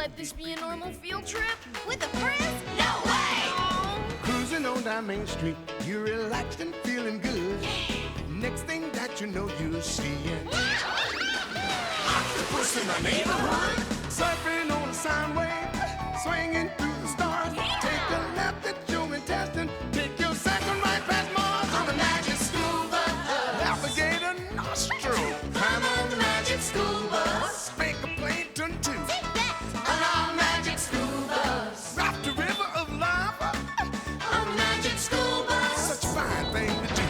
let this be a normal field trip? With a Frizz? No way! Oh. Cruising on down Main Street, you're relaxed and feeling good. Next thing that you know, you're seeing octopus in the neighborhood. Surfing on a sound wave, swinging through the stars. Take a left at your intestine, take your second right past Mars on the magic school bus. Navigator nostril, climb on the magic school bus. Spank a plankton too. Take that! On our magic school bus. Raft the river of lava on the magic school bus. Such a fine thing to do.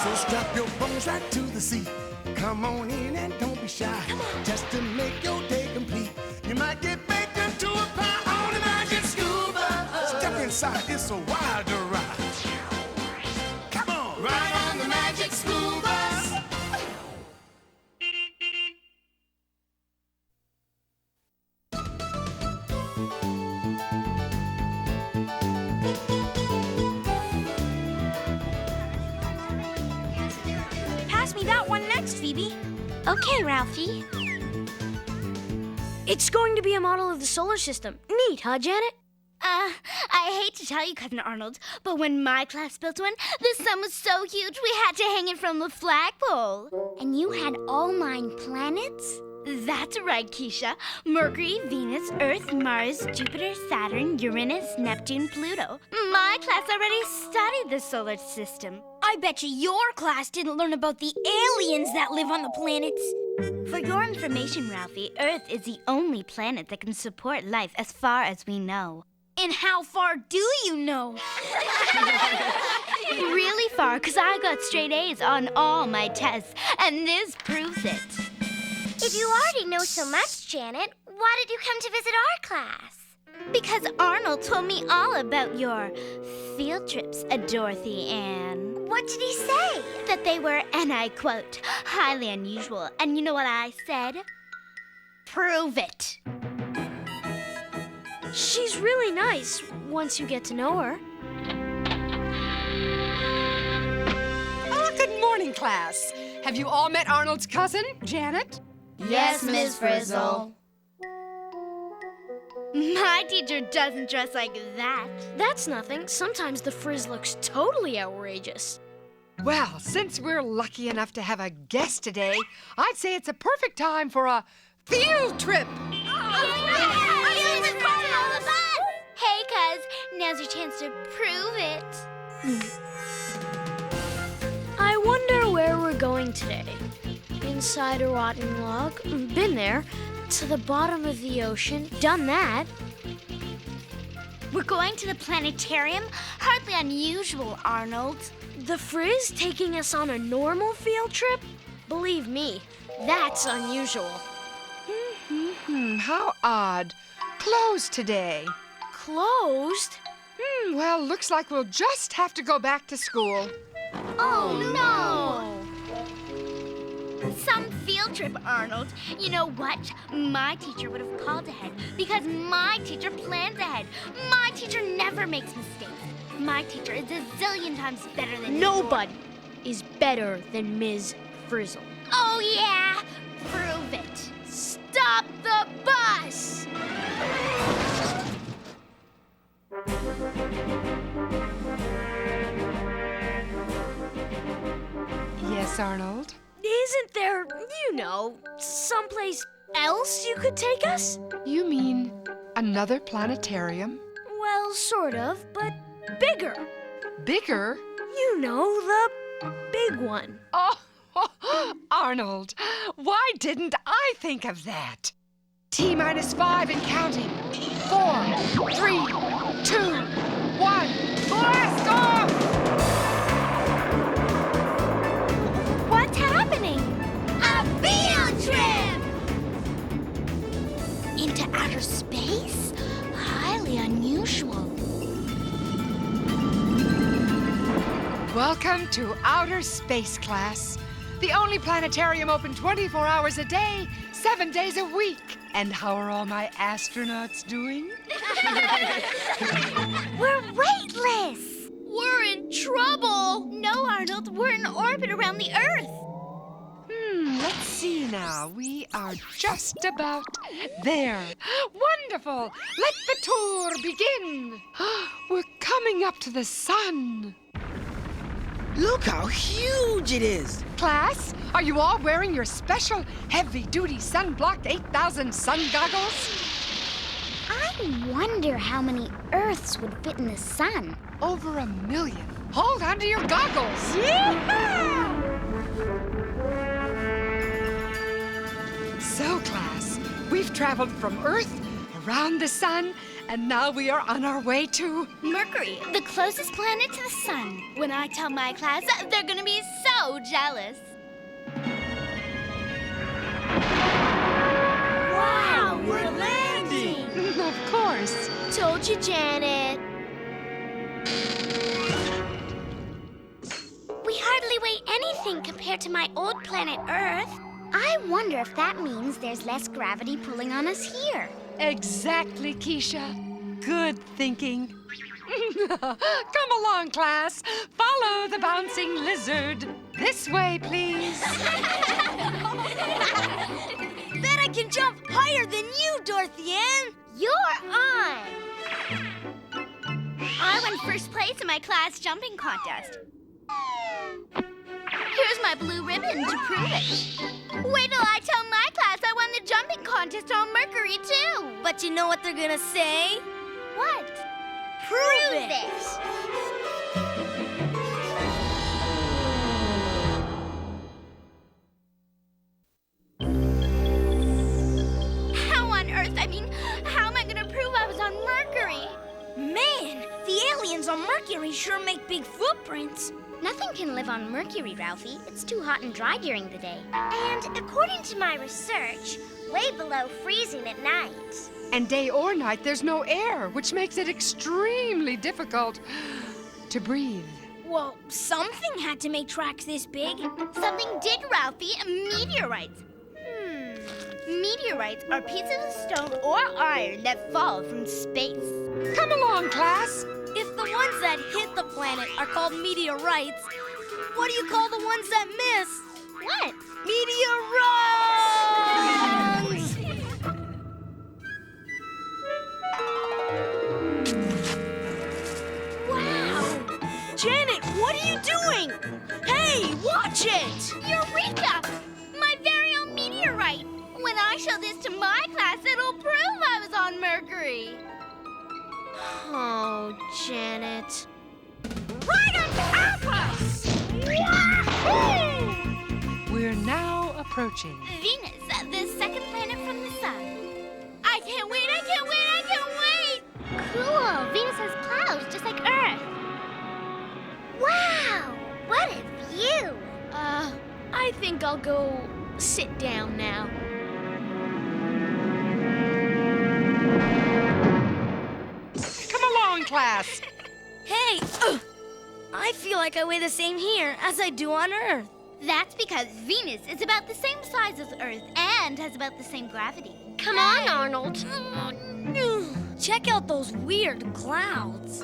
So strap your bones right to the seat. Come on in and don't be shy. Just to make your day complete. You might get baked into a pie on the magic school bus. Step inside, it's a wild ride. Come on, ride on the magic school bus. Pass me that one next, Phoebe. Okay, Ralphie. It's going to be a model of the solar system. Neat, huh, Janet? I hate to tell you, Cousin Arnold, but when my class built one, the sun was so huge we had to hang it from the flagpole. And you had all 9 planets? That's right, Keisha. Mercury, Venus, Earth, Mars, Jupiter, Saturn, Uranus, Neptune, Pluto. My class already studied the solar system. I bet you your class didn't learn about the aliens that live on the planets. For your information, Ralphie, Earth is the only planet that can support life as far as we know. And how far do you know? Really far, because I got straight A's on all my tests, and this proves it. If you already know so much, Janet, why did you come to visit our class? Because Arnold told me all about your field trips, Dorothy Ann. What did he say? That they were, and I quote, highly unusual. And you know what I said? Prove it. She's really nice once you get to know her. Oh, good morning, class. Have you all met Arnold's cousin, Janet? Yes, Miss Frizzle. My teacher doesn't dress like that. That's nothing. Sometimes the frizz looks totally outrageous. Well, since we're lucky enough to have a guest today, I'd say it's a perfect time for a field trip. Hey, cuz, now's your chance to prove it. I wonder where we're going today. Inside a rotting log. Been there. To the bottom of the ocean. Done that. We're going to the planetarium? Hardly unusual, Arnold. The frizz taking us on a normal field trip? Believe me, that's unusual. How odd. Closed today. Closed? Well, looks like we'll just have to go back to school. Oh, no! Some field trip, Arnold. You know what? My teacher would have called ahead because my teacher plans ahead. My teacher never makes mistakes. My teacher is a zillion times better than Nobody is better than Ms. Frizzle. Oh, yeah? Prove it. Stop the bus! Yes, Arnold? Isn't there, someplace else you could take us? You mean another planetarium? Well, sort of, but bigger. Bigger? You know, the big one. Oh, Arnold, why didn't I think of that? T-5 and counting. 4, 3, 2, 1. Blast off! What's happening? A field trip! Into outer space? Highly unusual. Welcome to outer space, class. The only planetarium open 24 hours a day, 7 days a week. And how are all my astronauts doing? We're weightless! We're in trouble! No, Arnold, we're in orbit around the Earth. Let's see now. We are just about there. Wonderful! Let the tour begin. We're coming up to the sun. Look how huge it is. Class, are you all wearing your special heavy-duty sunblocked 8,000 sun goggles? I wonder how many Earths would fit in the sun. Over 1 million. Hold on to your goggles. So, class, we've traveled from Earth, around the sun, and now we are on our way to... Mercury, the closest planet to the sun. When I tell my class, they're gonna be so jealous. Wow, we're landing! Of course. Told you, Janet. We hardly weigh anything compared to my old planet Earth. I wonder if that means there's less gravity pulling on us here. Exactly, Keisha. Good thinking. Come along, class. Follow the bouncing lizard. This way, please. Bet I can jump higher than you, Dorothy Ann! You're on. I won first place in my class jumping contest. Here's my blue ribbon to prove it. Wait till I tell my class I won the jumping contest on Mercury, too. But you know what they're gonna say? What? Prove it! How on earth? I mean, how am I gonna prove I was on Mercury? Man, the aliens on Mercury sure make big footprints. Nothing can live on Mercury, Ralphie. It's too hot and dry during the day. And according to my research, way below freezing at night. And day or night, there's no air, which makes it extremely difficult to breathe. Well, something had to make tracks this big. Something did, Ralphie. Meteorites. Meteorites are pieces of stone or iron that fall from space. Come along, class. If the ones that hit the planet are called meteorites, what do you call the ones that miss? What? Meteorites! Wow! Janet, what are you doing? Hey, watch it! Eureka! My very own meteorite. When I show this to my class, it'll prove I was on Mercury. Oh, Janet. Right on top us! Wahoo! We're now approaching. Venus, the second planet from the sun. I can't wait, I can't wait, I can't wait! Cool. Venus has clouds just like Earth. Wow! What a view! I think I'll go sit down now. Come along, class. Hey, I feel like I weigh the same here as I do on Earth. That's because Venus is about the same size as Earth and has about the same gravity. Come on, Arnold. Check out those weird clouds.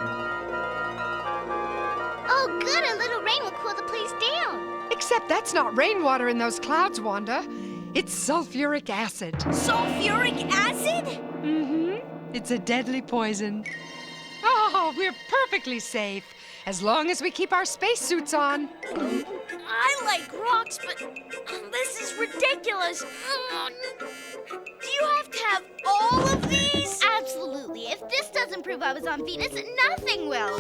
Oh, good. A little rain will cool the place down. Except that's not rainwater in those clouds, Wanda. It's sulfuric acid. Sulfuric acid? Mm-hmm. It's a deadly poison. Oh, we're perfectly safe as long as we keep our spacesuits on. I like rocks, but this is ridiculous. Do you have to have all of these? Absolutely. If this doesn't prove I was on Venus, nothing will.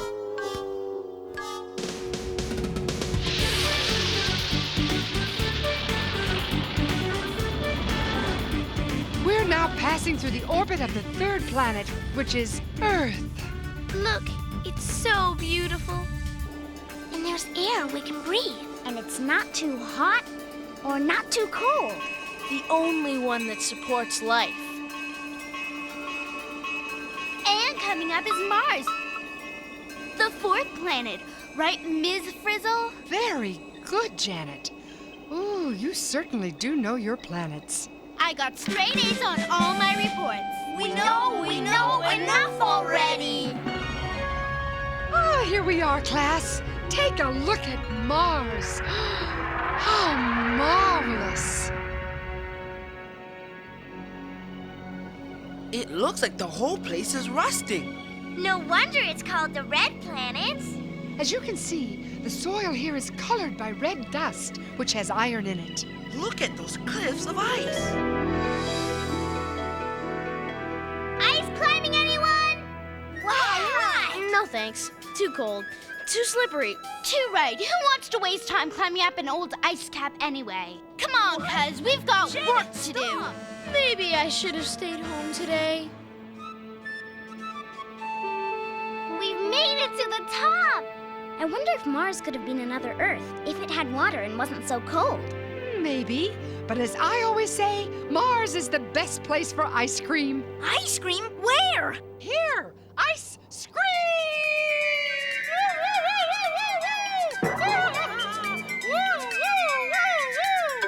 We're now passing through the orbit of the third planet, which is Earth. Look, it's so beautiful. And there's air we can breathe. And it's not too hot or not too cold. The only one that supports life. And coming up is Mars. The fourth planet, right, Ms. Frizzle? Very good, Janet. Ooh, you certainly do know your planets. I got straight A's on all my reports. We know enough already. Ah, here we are, class. Take a look at Mars. How marvelous. It looks like the whole place is rusting. No wonder it's called the Red Planet. As you can see, the soil here is colored by red dust, which has iron in it. Look at those cliffs of ice. Ice climbing, anyone? Why? No thanks. Too cold. Too slippery. Too right. Who wants to waste time climbing up an old ice cap anyway? Come on, cuz we've got work to do. Maybe I should have stayed home today. We've made it to the top. I wonder if Mars could have been another Earth if it had water and wasn't so cold. Maybe, but as I always say, Mars is the best place for ice cream. Ice cream? Where? Here, ice scream!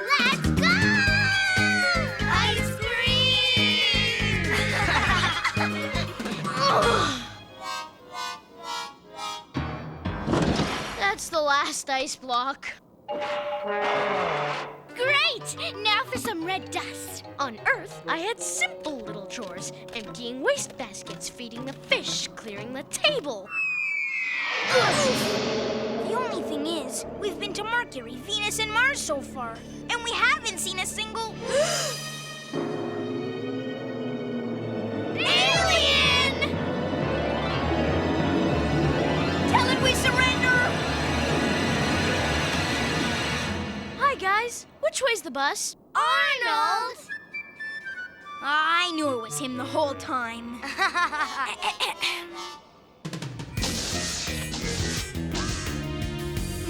Let's go! Ice cream! That's the last ice block. Great! Now for some red dust. On Earth, I had simple little chores. Emptying waste baskets, feeding the fish, clearing the table. The only thing is, we've been to Mercury, Venus, and Mars so far, and we haven't seen a single... alien! Tell it we surrender! Hi, guys. Which way's the bus? Arnold! I knew it was him the whole time.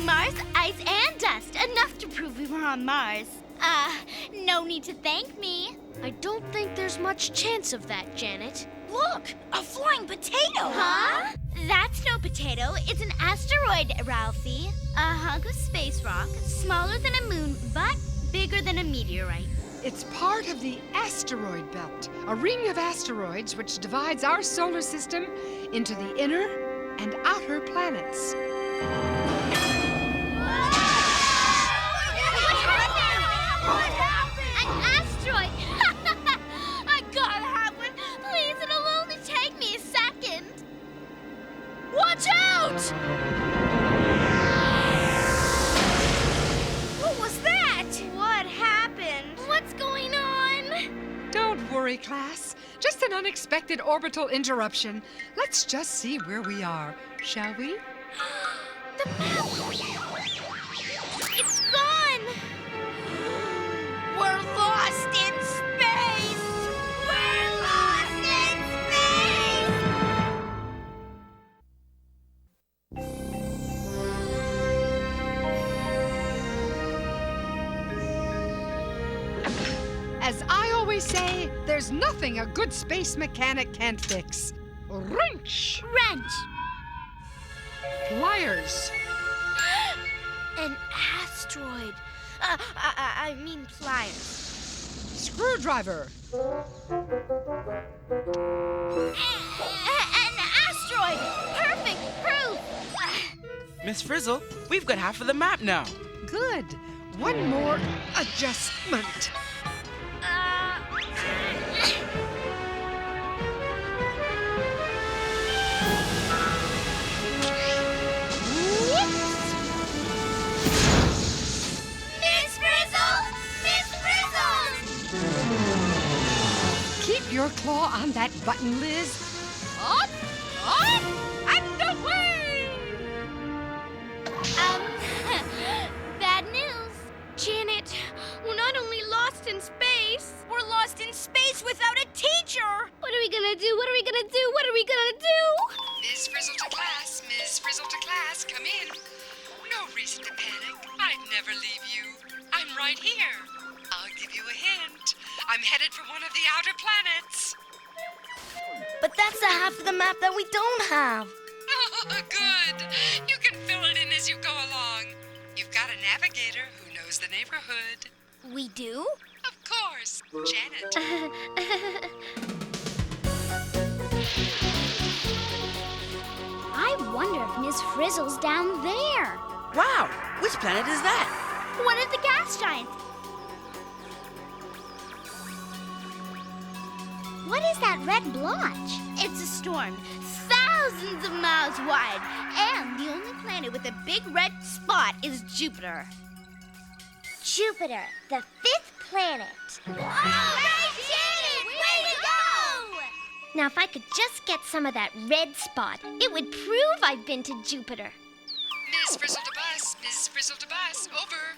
Mars, ice, and dust. Enough to prove we were on Mars. No need to thank me. I don't think there's much chance of that, Janet. Look, a flying potato! Huh? That's no potato. It's an asteroid, Ralphie. A hunk of space rock, smaller than a moon, but bigger than a meteorite. It's part of the asteroid belt, a ring of asteroids which divides our solar system into the inner and outer planets. What happened? An asteroid! I gotta have one. Please, it'll only take me a second. Watch out! What was that? What happened? What's going on? Don't worry, class. Just an unexpected orbital interruption. Let's just see where we are, shall we? The map! It's gone! We're lost in space! We're lost in space! As I always say, there's nothing a good space mechanic can't fix. Wrench! Wrench! Pliers! An asteroid. I mean pliers. Screwdriver! An asteroid! Perfect proof! Miss Frizzle, we've got half of the map now. Good. One more adjustment. Miss Frizzle! Miss Frizzle! Keep your claw on that button, Liz. Up, up, and away! Bad news. Janet, we're not only lost in space. We're lost in space without a teacher! What are we gonna do? What are we gonna do? What are we gonna do? Miss Frizzle to class, Miss Frizzle to class, come in. No reason to panic. I'd never leave you. I'm right here. I'll give you a hint. I'm headed for one of the outer planets. But that's the half of the map that we don't have. Oh, good. You can fill it in as you go along. You've got a navigator who knows the neighborhood. We do? Of course, Janet. I wonder if Miss Frizzle's down there. Wow, which planet is that? One of the gas giants. What is that red blotch? It's a storm, thousands of miles wide, and the only planet with a big red spot is Jupiter. Jupiter, the 5th planet. All right, Janet! Way to go! Now, if I could just get some of that red spot, it would prove I've been to Jupiter. Miss Frizzle to bus, Miss Frizzle to bus, over.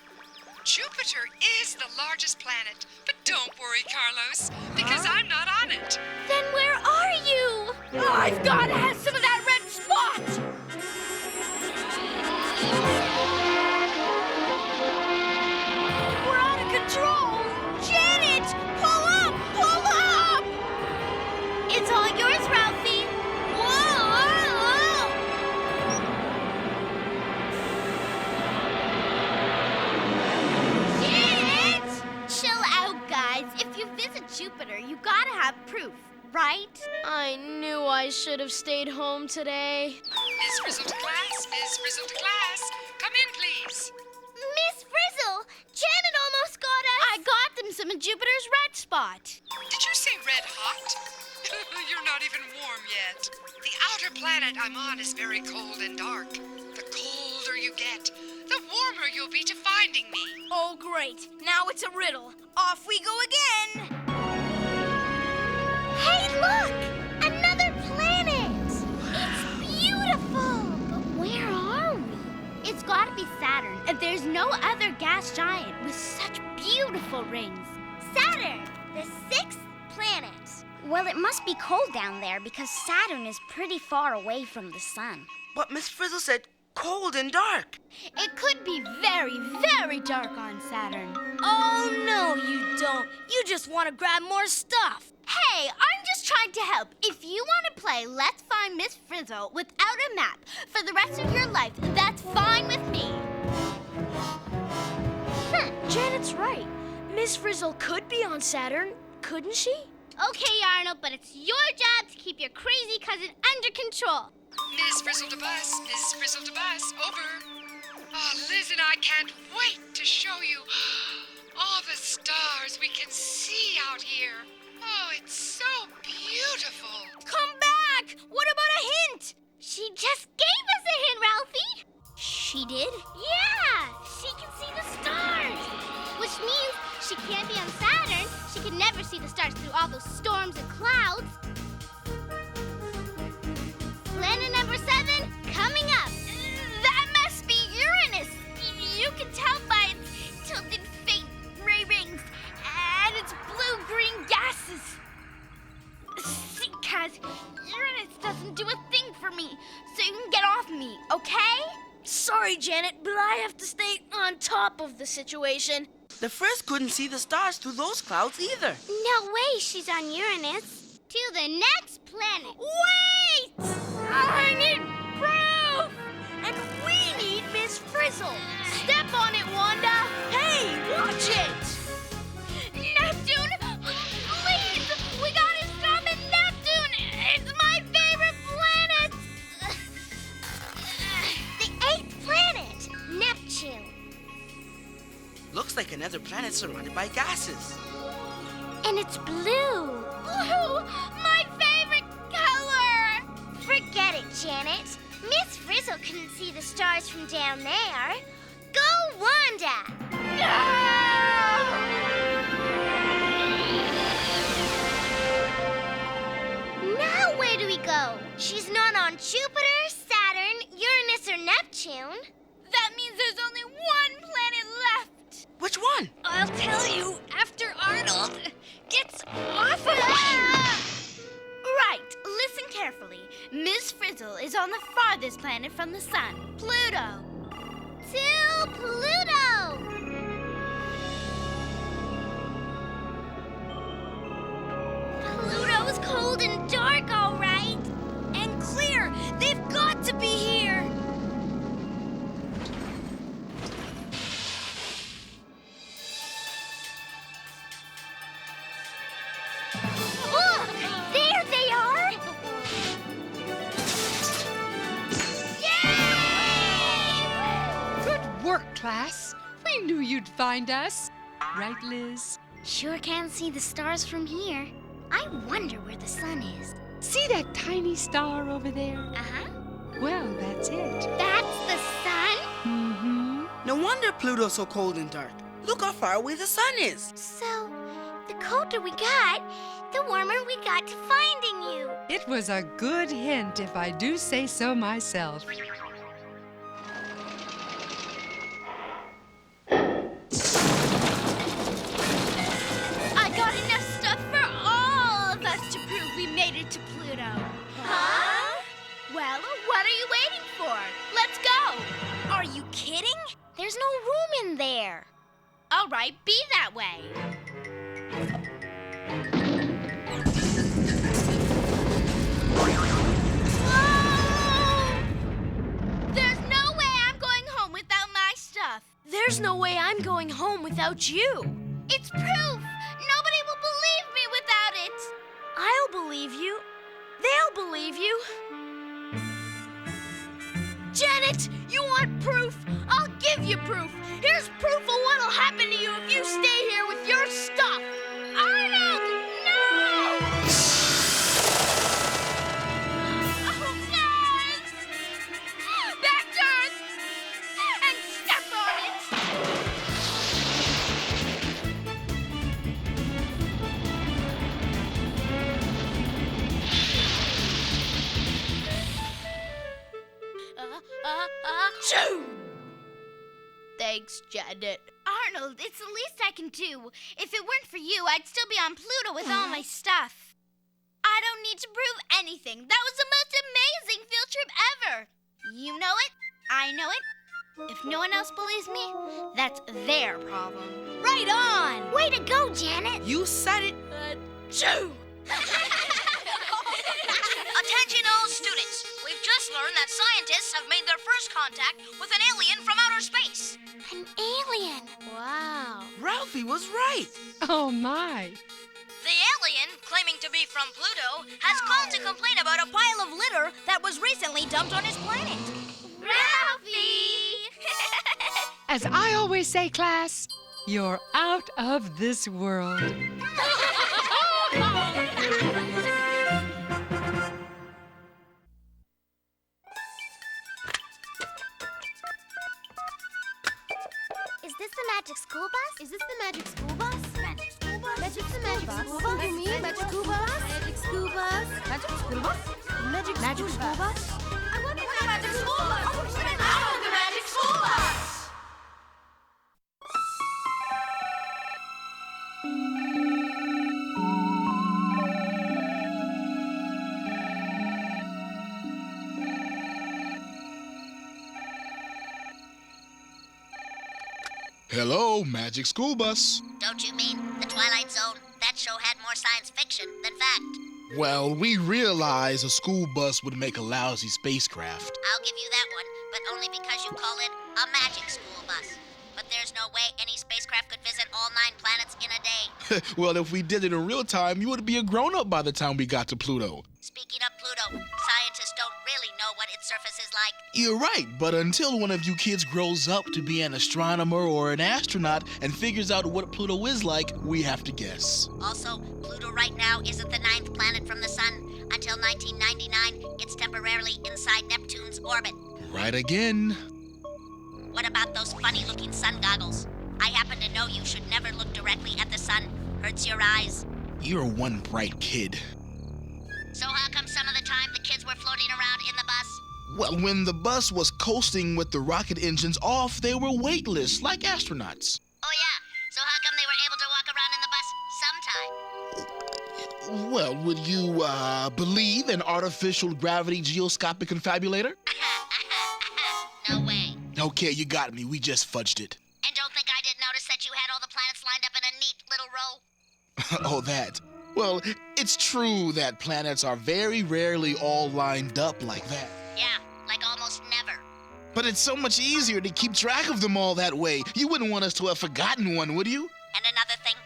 Jupiter is the largest planet, but don't worry, Carlos, because I'm not on it. Then where are you? I've got to have some of that red spot! We're out of control! Janet! Pull up! Pull up! It's all yours, Ralphie. Whoa! Janet! Chill out, guys. If you visit Jupiter, you gotta have proof, right? I knew I should have stayed home today. Miss Frizzle to class, Miss Frizzle to class. Come in, please. Miss Frizzle, Janet almost got us. I got them some of Jupiter's red spot. Did you say red hot? You're not even warm yet. The outer planet I'm on is very cold and dark. The colder you get, the warmer you'll be to finding me. Oh, great. Now it's a riddle. Off we go again. Hey, look! Another planet! It's beautiful! But where are we? It's gotta be Saturn, and there's no other gas giant with such beautiful rings. Saturn, the 6th planet. Well, it must be cold down there because Saturn is pretty far away from the sun. But Miss Frizzle said cold and dark. It could be very, very dark on Saturn. Oh, no, you don't. You just want to grab more stuff. Hey, I'm just trying to help. If you want to play Let's Find Miss Frizzle without a map for the rest of your life, that's fine with me. Janet's right. Miss Frizzle could be on Saturn, couldn't she? Okay, Arnold, but it's your job to keep your crazy cousin under control. Miss Frizzle to bus, Miss Frizzle to bus, over. Oh, Liz and I can't wait to show you all the stars we can see out here. Oh, it's so beautiful. Come back. What about a hint? She just gave us a hint, Ralphie. She did? Yeah, she can see the stars. Which means she can't be on Saturn. She can never see the stars through all those storms and clouds. Planet number 7, coming up. That must be Uranus. You can tell by its tilted faint ray rings and its blue-green gases. See, Kaz, Uranus doesn't do a thing for me, so you can get off me, okay? Sorry, Janet, but I have to stay on top of the situation. The Frizz couldn't see the stars through those clouds either. No way she's on Uranus. To the next planet. Wait! I need proof! And we need Miss Frizzle. Step on it, Wanda. Hey, watch it. Neptune! Please! We gotta stop at Neptune! It's my favorite planet! The 8th planet, Neptune. Looks like another planet surrounded by gases. And it's blue. Blue! My favorite color! Forget it, Janet. Miss Frizzle couldn't see the stars from down there. Go, Wanda! Now where do we go? She's not on Jupiter, Saturn, Uranus, or Neptune. That means there's only one planet left! Which one? I'll tell you after Arnold gets off of Right, listen carefully. Miss Frizzle is on the farthest planet from the sun, Pluto. To Pluto! Pluto's cold and dark, all right. and clear. They've got to be here. Look! There they are! Yay! Good work, class. We knew you'd find us. Right, Liz? Sure can see the stars from here. I wonder where the sun is. See that tiny star over there? Uh-huh. Well, that's it. That's the sun? Mm-hmm. No wonder Pluto's so cold and dark. Look how far away the sun is. So, the colder we got, the warmer we got to finding you. It was a good hint, if I do say so myself. I got enough stuff for all of us to prove we made it to Pluto. Huh? Well, what are you waiting for? Let's go. Are you kidding? There's no room in there. All right, be that way. Whoa! There's no way I'm going home without my stuff. There's no way I'm going home without you. It's proof. Nobody will believe me without it. I'll believe you. They'll believe you. Janet, you want proof? I'll give you proof. Here's proof of what'll happen to you if you stay here with your stuff. Arnold, no! Oh, guys! Back to Earth! And step on it! Shoo! Thanks, Janet. Arnold, it's the least I can do. If it weren't for you, I'd still be on Pluto with all my stuff. I don't need to prove anything. That was the most amazing field trip ever. You know it. I know it. If no one else believes me, that's their problem. Right on! Way to go, Janet. You said it. Shoo! Attention all students. We've just learned that scientists have made their first contact with an alien from outer space. An alien. Wow. Ralphie was right. Oh, my. The alien, claiming to be from Pluto, has called to complain about a pile of litter that was recently dumped on his planet. Ralphie! As I always say, class, you're out of this world. Is this the magic school bus? Is this the magic school bus? Magic school bus? Magic the magic school bus? You mean magic school bus? Magic school bus? Magic school bus? Magic school bus? I wonder where the magic school bus is. Oh, the magic school bus! Hello, Magic School Bus. Don't you mean the Twilight Zone? That show had more science fiction than fact. Well, we realize a school bus would make a lousy spacecraft. I'll give you that one, but only because you call it a magic school bus. But there's no way any spacecraft could visit all 9 planets in a day. Well, if we did it in real time, you would be a grown-up by the time we got to Pluto. Speaking of Pluto, scientists don't really know what its surface is like. You're right, but until one of you kids grows up to be an astronomer or an astronaut and figures out what Pluto is like, we have to guess. Also, Pluto right now isn't the 9th planet from the sun. Until 1999, it's temporarily inside Neptune's orbit. Right again. What about those funny-looking sun goggles? I happen to know you should never look directly at the sun. Hurts your eyes. You're one bright kid. So how come some of the time the kids were floating around in the bus? Well, when the bus was coasting with the rocket engines off, they were weightless, like astronauts. Oh yeah, so how come they were able to walk around in the bus sometime? Well, would you, believe an artificial gravity geoscopic confabulator? No way. Okay, you got me. We just fudged it. And don't think I didn't notice that you had all the planets lined up in a neat little row. Oh, that. Well, it's true that planets are very rarely all lined up like that. Yeah, like almost never. But it's so much easier to keep track of them all that way. You wouldn't want us to have forgotten one, would you? And another thing,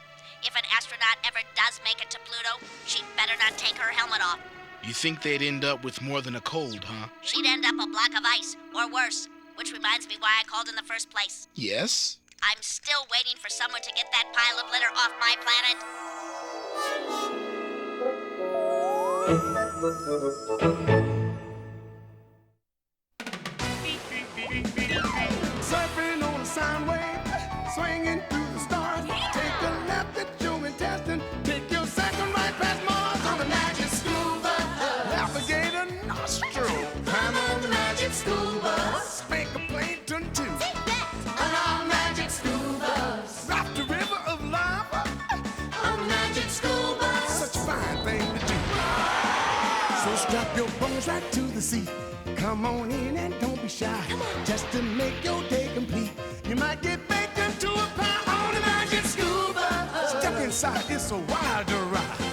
if an astronaut ever does make it to Pluto, she'd better not take her helmet off. You think they'd end up with more than a cold, huh? She'd end up a block of ice, or worse. Which reminds me why I called in the first place. Yes? I'm still waiting for someone to get that pile of litter off my planet. Surfing on a sound wave, swinging through the stars. Take a left at your intestine, take your second right past Mars on the magic school bus. Alligator nostril, climb on the magic school bus. Make a Plankton too. On our magic school bus. Rock the river of lava on the magic school bus. Such a fine thing to do. So strap your bones right to the seat. Come on in and don't be shy. Just to make your day complete. You might get baked into a pie on the magic school bus. Step inside, it's a wild ride.